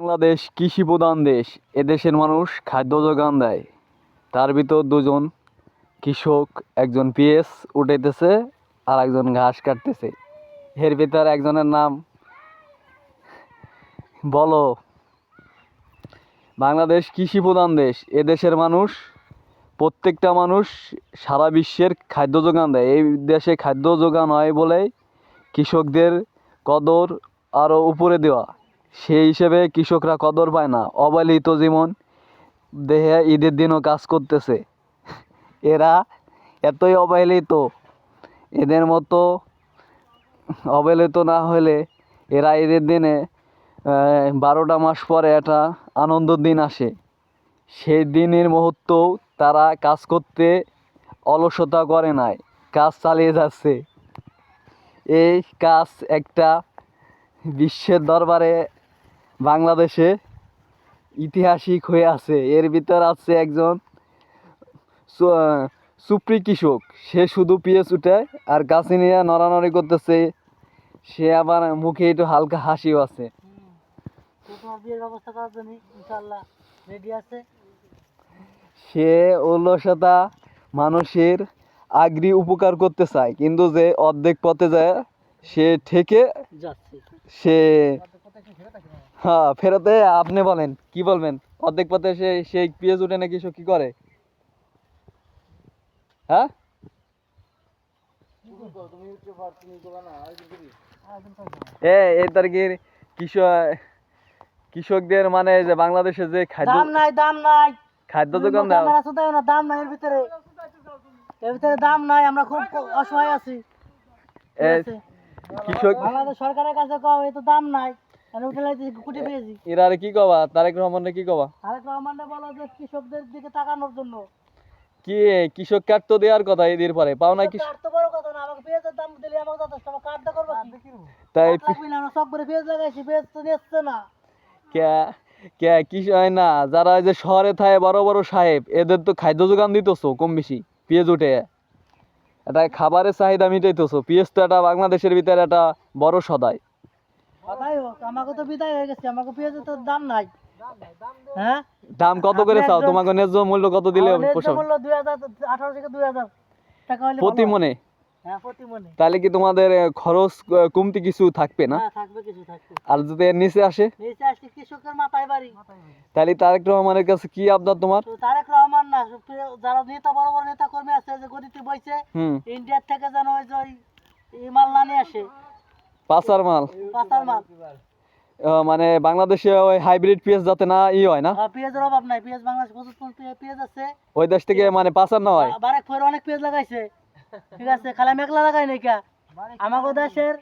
বাংলাদেশ কৃষি প্রধান দেশ। এদেশের মানুষ খাদ্য যোগান দেয়। তার ভিতর দুজন কৃষক, একজন পেঁয়াজ উঠাইতেছে আর একজন ঘাস কাটতেছে। এর ভিতর একজনের নাম বলো। বাংলাদেশ কৃষি প্রধান দেশ। এদেশের মানুষ, প্রত্যেকটা মানুষ সারা বিশ্বের খাদ্য যোগান দেয়। এই দেশে খাদ্য যোগান হয় বলেই কৃষকদের কদর আরও উপরে দেওয়া। সেই হিসেবে কৃষকরা কদর পায় না। অবহেলিত জীবন দেহে ঈদের দিনও কাজ করতেছে। এরা এতই অবহেলিত, এদের মতো অবহেলিত না হলে এরা ঈদের দিনে 12টা মাস পরে একটা আনন্দের দিন আসে। সেই দিনের মুহূর্তেও তারা কাজ করতে অলসতা করে নাই, কাজ চালিয়ে যাচ্ছে। এই কাজ একটা বিশ্বের দরবারে বাংলাদেশে ঐতিহাসিক হয়ে আছে। এর ভিতর আছে একজন সুপ্রি কৃষক, সে শুধু পেঁয়াজ উঠায় আর গাছে নিয়ে নড়ানড়ি করতেছে। সে আবার মুখে একটু হালকা হাসিও আছে। সে অলসতা মানুষের আগ্রী উপকার করতে চায়, কিন্তু যে অর্ধেক পথে যায় সে ঠেকে সে হ্যাঁ ফেরতে। আপনি বলেন, কি বলবেন? অর্ধেক পথে সে পেঁয়াজ উঠে না কৃষক কি করে? হ্যাঁ, এই তারিখের কৃষকদের মানে যে বাংলাদেশে যে খাদ্য খাদ্য যোগান দেওয়া, দাম নাই এর ভিতরে দাম নাই। আমরা খুব অসহায় আছি। কৃষক বাংলাদেশ সরকারের কাছে কও এই তো দাম নাই, কুটি পেয়েছি। এরা কি কবা? তারেক রহমানে কি কবা? তারেক রহমানে বলো যে কৃষকদের দিকে তাকানোর জন্য। কি কৃষক কাট তো দেওয়ার কথা এদের পরে পাও না? কি কাট তো বড় কথা না, আমাকে পেঁয়াজের দাম দিলে আমাকে যথেষ্ট। আমার কাটটা করবো কি? তাই আমরা সব করে পেঁয়াজ লাগাইছি, পেঁয়াজ তো নিচ্ছে না। কে কে কি হয় না? যারা যে শহরে থাকে বড় বড় সাহেব, এদের তো খাদ্য যোগান দিতেছো কম বেশি। পেঁয়াজ উঠে এটা খাবারের চাহিদা মিটাইতেছো। পেঁয়াজ তো এটা বাংলাদেশের ভিতরে একটা বড় সদাই। কথাই হোক, আমাকে তো বিদায় হয়ে গেছে, আমাকে পেঁয়াজের তো দাম নাই। হ্যাঁ, দাম কত করে চাও? তোমাকে ন্যায্য মূল্য কত দিলে পোষাবে? মূল্য 2018 থেকে 2000 টাকা হলে প্রতি মনে? হ্যাঁ, প্রতি মনে। তাহলে কি তোমাদের খরচ কমতি কিছু থাকবে না? হ্যাঁ, থাকবে, কিছু থাকবে। আর যদি এর নিচে আসে? নিচে আসলে কৃষকের মাথায় বাড়ি। তাহলে তারেক রহমানের কাছে কি আবদার তোমার? তারেক রহমান না, যারা নেতা, বড় বড় নেতা কর্মী আছে যে গদিতে বইছে, ইন্ডিয়ার থেকে যেন ওই যে এই মাল না নিয়ে আসে, পাচার মাল। পাচার মাল। মানে বাংলাদেশে ওই হাইব্রিড পেঁয়াজ যাতে না হয় না। পেঁয়াজের অভাব নাই, পেঁয়াজ বাংলাদেশ প্রচুর পেঁয়াজ আছে। ওই দেশ থেকে মানে পাচার না হয়। বারেক ফের অনেক পেঁয়াজ লাগাইছে, ঠিক আছে। খালি মেঘলা লাগাই নাই কা, আমাদের দেশের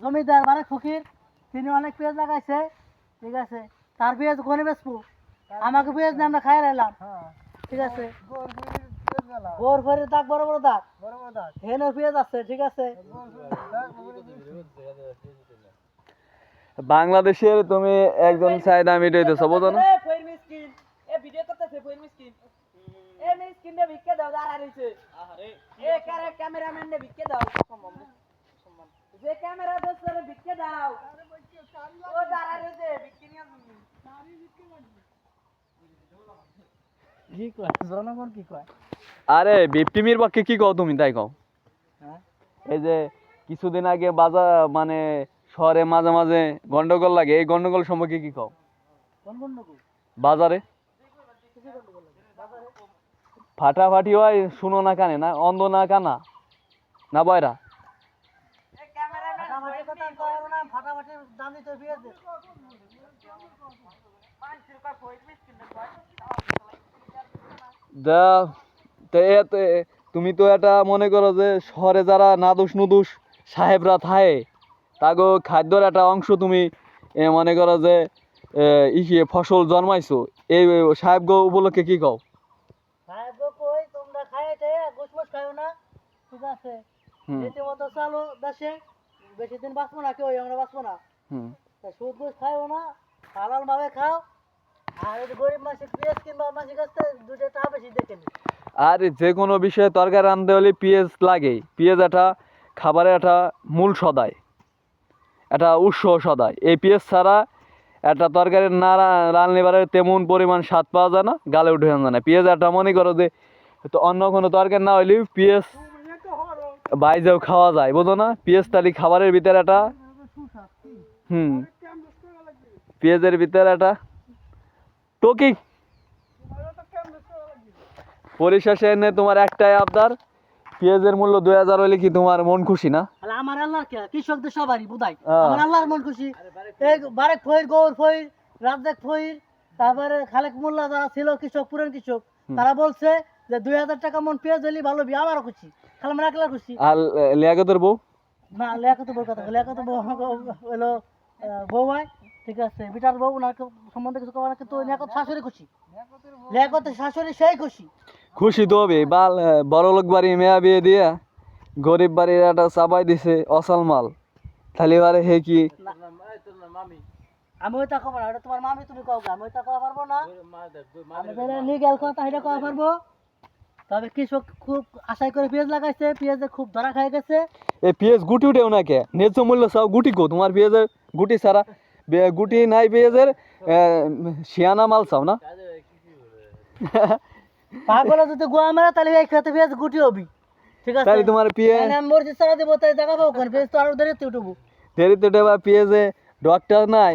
জমিদার বারেক ফকির, তিনি অনেক পেঁয়াজ লাগাইছে, ঠিক আছে। তার পেঁয়াজ কোনে বেচবো? আমাকে পেঁয়াজ নিয়ে আমরা খাই রাখলাম, ঠিক আছে। গোর ফেরের দাগ, বড় বড় দাগ, হেনে পেঁয়াজ আছে, ঠিক আছে। বাংলাদেশের তুমি একজন চাহিদা মিটাইতেছো, বোঝো না? আরে বিপ্লবীর পক্ষে কি কও তুমি? তাই কও। এই যে কিছুদিন আগে বাজার মানে শহরে মাঝে মাঝে গন্ডগোল লাগে, এই গন্ডগোল সম্পর্কে কি কও? বাজারে ফাটাফাটি হয়, শুনো না কানে? না অন্ধ না কানা না বয়রা? তুমি তো এটা মনে করো যে শহরে যারা নাদুস নুদুস সাহেবরা থাকে, তাগো খাদ্যর একটা অংশ তুমি মনে করো যে ফসল জন্মাইছো, এই সাহেবগো উপলক্ষে কি কও? সাহেবগো কই তোমরা খাইতে গোশমোশ খাও না, ঠিক আছে। রীতিমতো চালু দেশে, বেশি দিন বাঁচবো না, কেউ আমরা বাঁচবো না। সুদ ঘুষ খাইও না, হালাল ভাবে খাও। আর গরিব মাসে পেঁয়াজ কিংবা মাসির কাছে দুটো টাকা বেশি দেখে নি। আর যে কোনো বিষয়ে তরকারি রাঁধতে হলে পেঁয়াজ লাগেই। পেঁয়াজ একটা খাবারের একটা মূল সদাই, একটা উৎস সদাই। এই পেঁয়াজ ছাড়া একটা তরকারি না রান্নলে পারে তেমন পরিমাণ স্বাদ পাওয়া যায় না, গালে উঠে যায় না। পেঁয়াজ একটা মনে করো যে তো অন্য কোনো তরকারি না হইলেও পেঁয়াজ বাইজেও খাওয়া যায়, বুঝো না? পেঁয়াজ তালি খাবারের ভিতরে একটা পেঁয়াজের ভিতরে একটা টকি। পরিশেষে এনে তোমার একটাই আবদার, পেঁয়াজের মূল্য 2000 হইলে কি তোমার মন খুশি না? তাহলে আমার আল্লাহর কে কৃষকদের সবারই বুঝাই হ্যাঁ। আমার আল্লাহর মন খুশি। এই বারেক ফইর, গৌর ফইর, রাজ্জাক ফইর, তারপরে খালেক মোল্লা যারা ছিল কৃষক, পুরান কৃষক, তারা বলছে যে 2000 টাকা মন পেঁয়াজ হইলে ভালো বি। আমারও খুশি, খালি আমার একলা খুশি আর লিয়াকতের বউ না। লেখাতে বউ কথা, লেখাতে বউ হলো বউ হয়, ঠিক আছে, বিটার বউ, ওনার সম্বন্ধে কিছু কবার, কিন্তু লেখাত শাশুড়ি খুশি, লেখাতে শাশুড়ি সেই খুশি। খুশি তো হবে বাল, বড় লোক বাড়ি মেয়া বিয়ে দিয়া গরিব বাড়ির একটা চাপাই দিছে অসাল মাল, তাহলে এবারে হে কি? আমি ওইটা কব না, ওটা তোমার মামি, তুমি কও, আমি ওইটা কওয়া পারবো না। আমি তাহলে লিগ্যাল কথা এটা কওয়া পারবো। তবে কৃষক খুব আশাই করে পেঁয়াজ লাগাইছে, পেঁয়াজে খুব ধরা খাই গেছে। এই পেঁয়াজ গুটি উঠেও না কে? ন্যায্য মূল্য চাও, গুটি কো তোমার পেঁয়াজের? গুটি ছাড়া গুটি নাই পেঁয়াজের, শিয়ানা মাল চাও না? পাগলে যদি গোয়া মারা তাহলে এই খেতে পেঁয়াজ গুটি হবি, ঠিক আছে? তাহলে তোমার পেঁয়াজ তাহলে আমি মরজি ছাড়া দেবো, তাই জায়গা পাবো কেন? পেঁয়াজ তো আরো দেরিতে উঠবো। দেরিতে দেবা পেঁয়াজে ডক্টর নাই,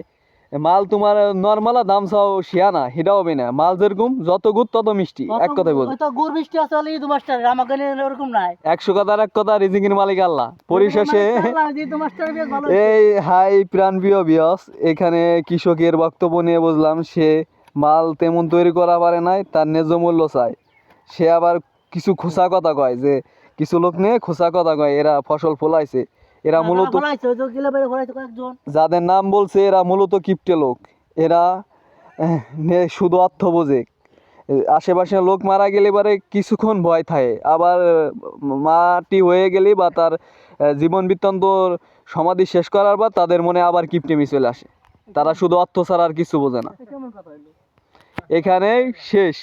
মাল তোমার নর্মাল দাম চাও শিয়ানা, সেটা হবে না। মাল যেরকম যত গুড় তত মিষ্টি, এক কথায় বল। ওই তো গুড় মিষ্টি আছে হলে ঈদ মাস্টারের, আমার কাছে ওরকম নাই। 100 কথার এক কথা, রিজিকের মালিক আল্লাহ। পরিশেষে ঈদ মাস্টারের পেঁয়াজ ভালো। এই হাই প্রাণপ্রিয় বিয়স, এখানে কৃষকের বক্তব্য নিয়ে বুঝলাম সে মাল তেমন তৈরি করা পারে নাই, তার ন্যায্য মূল্য চায়। সে আবার কিছু খোসা কথা কয়, যে কিছু লোক নিয়ে খোসা কথা কয় এরা ফসল ফলাইছে, এরা মূলত যাদের নাম বলছে এরা মূলত কিপটে লোক। এরা শুধু অর্থ বোঝে। আশেপাশে লোক মারা গেলে এবারে কিছুক্ষণ ভয় থাকে, আবার মাটি হয়ে গেলে বা তার জীবন বৃত্তান্তর সমাধি শেষ করার পর তাদের মনে আবার কিপটেমি চলে আসে। তারা শুধু অর্থ ছাড়া আর কিছু বোঝে না। এখানেই শেষ।